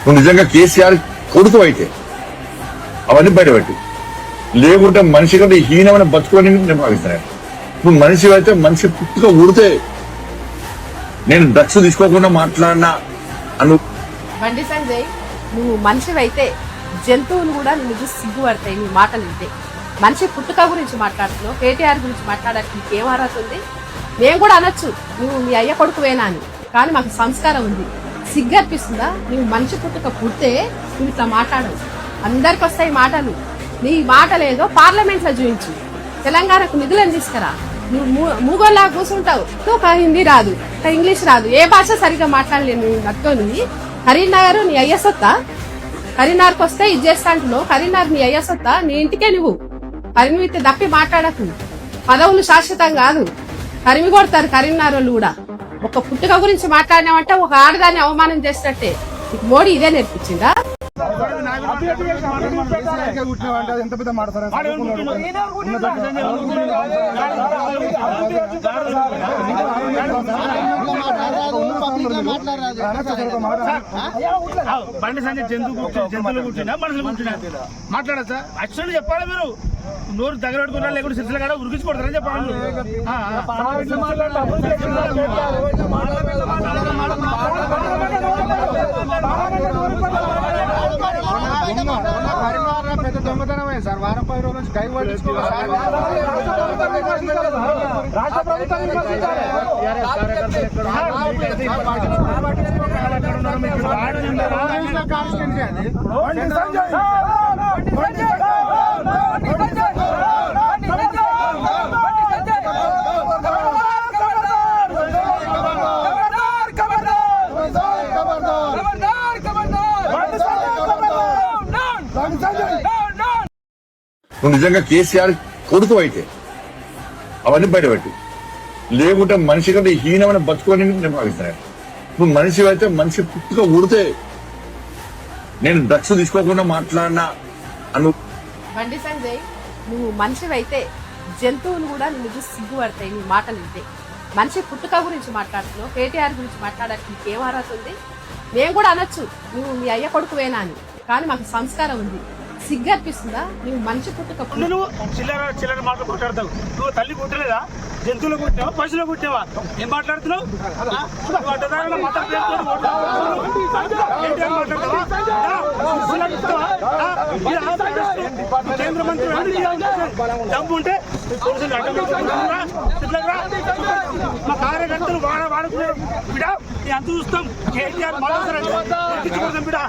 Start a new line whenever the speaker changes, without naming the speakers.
నువ్వు నిజంగా కేసీఆర్ కొడుకు అయితే అవన్నీ బయటపెట్టి, లేకుంటే మనిషి కంటే హీనమైన బతుకుని నేను భావిస్తాను. నువ్వు మనిషి అయితే మనిషి పుట్టుక ఊడితే నేను డ్రగ్స్ తీసుకోకుండా మాట్లాడినా అను.
బండి సంజయ్, నువ్వు మనిషివైతే జంతువులు కూడా నిన్ను చూసి సిగ్గుపడతాయి. నీ మాటలు వింటే మనిషి పుట్టుక గురించి మాట్లాడుతున్నావు, కేటీఆర్ గురించి మాట్లాడడానికి నీకేం అర్హత ఉంది? మేము కూడా అనొచ్చు నువ్వు మీ అయ్య కొడుకువేనా అని, కానీ మాకు సంస్కారం ఉంది. సిగ్గు అనిపిస్తుందా? నువ్వు మనిషి పుట్టుక పుడితే నువ్వు ఇట్లా మాట్లాడవు. అందరికి వస్తాయి మాటలు. నీ మాటలేదో పార్లమెంట్లో చూపించు. తెలంగాణకు నిధులను తీసుకురా. నువ్వు మూగోళ్ళ కూర్చుంటావు. ఒక హిందీ రాదు, ఒక ఇంగ్లీష్ రాదు, ఏ భాష సరిగ్గా మాట్లాడలేను. నట్టుకొని కరీంనగర్ నీ అయ్య సొత్తా? కరీంనగర్కి వస్తే ఇది చేస్తా అంటున్నావు. కరీంనగర్ నీ అయ్య సొత్తా? నీ ఇంటికే నువ్వు కరీంవితే దప్పి మాట్లాడకు. పదవులు శాశ్వతం కాదు, కరిమి కొడతారు కరీంనగర్ వాళ్ళు కూడా. ఒక పుట్టుక గురించి మాట్లాడినామంటే ఒక ఆడదాన్ని అవమానం చేసినట్టే. మోడీ ఇదే నేర్పించిందా?
బండి సంజయ్ జంతువులు కూర్చున్నా మనుషులు కూర్చున్నా మాట్లాడదు సార్. యాక్చువల్లీ చెప్పాలి, మీరు నోరు దగ్గర పెట్టుకున్నా లేకుంటే సిరిసిల కాడ ఉరికించి కొడతారని చెప్పాలి.
పెద్ద దొంగతనమే సార్. వారం 10 రోజుల నుంచి కై
నువ్వు నిజంగా కేసీఆర్ కొడుకు అయితే అవన్నీ బయటపెట్టి, లేకుంటే మనిషి కంటే హీనమైన బతుకుని నేను భావిస్తాను. నువ్వు మనిషి అయితే మనిషి పుట్టుక ఊడితే నేను డ్రగ్స్ తీసుకోకుండా మాట్లాడినా అను.
బండి సంజయ్, నువ్వు మనిషివైతే జంతువులు కూడా నిన్ను చూసి సిగ్గుపడతాయి. నీ మాటలు వింటే మనిషి పుట్టుక గురించి మాట్లాడుతున్నావు, కేటీఆర్ గురించి మాట్లాడడానికి నీకేం అర్హత ఉంది? మేము కూడా అనొచ్చు నువ్వు మీ అయ్య కొడుకువేనా అని, కానీ మాకు సంస్కారం ఉంది. సిగ్గు అనిపిస్తుందా? నువ్వు మనిషి పుట్టుక
నువ్వు చిల్లర మాటలు మాట్లాడతావు. నువ్వు తల్లి పుట్టలేదా? జంతువులు పుట్టావా? పశువులు పుట్టావా? ఏం మాట్లాడుతున్నావు? కేంద్ర మంత్రి డబ్బు ఉంటే మా కార్యకర్తలు వాడుకునే బిడా అంత చూస్తాం. కేటీఆర్ మాట్లాడతాం బిడా.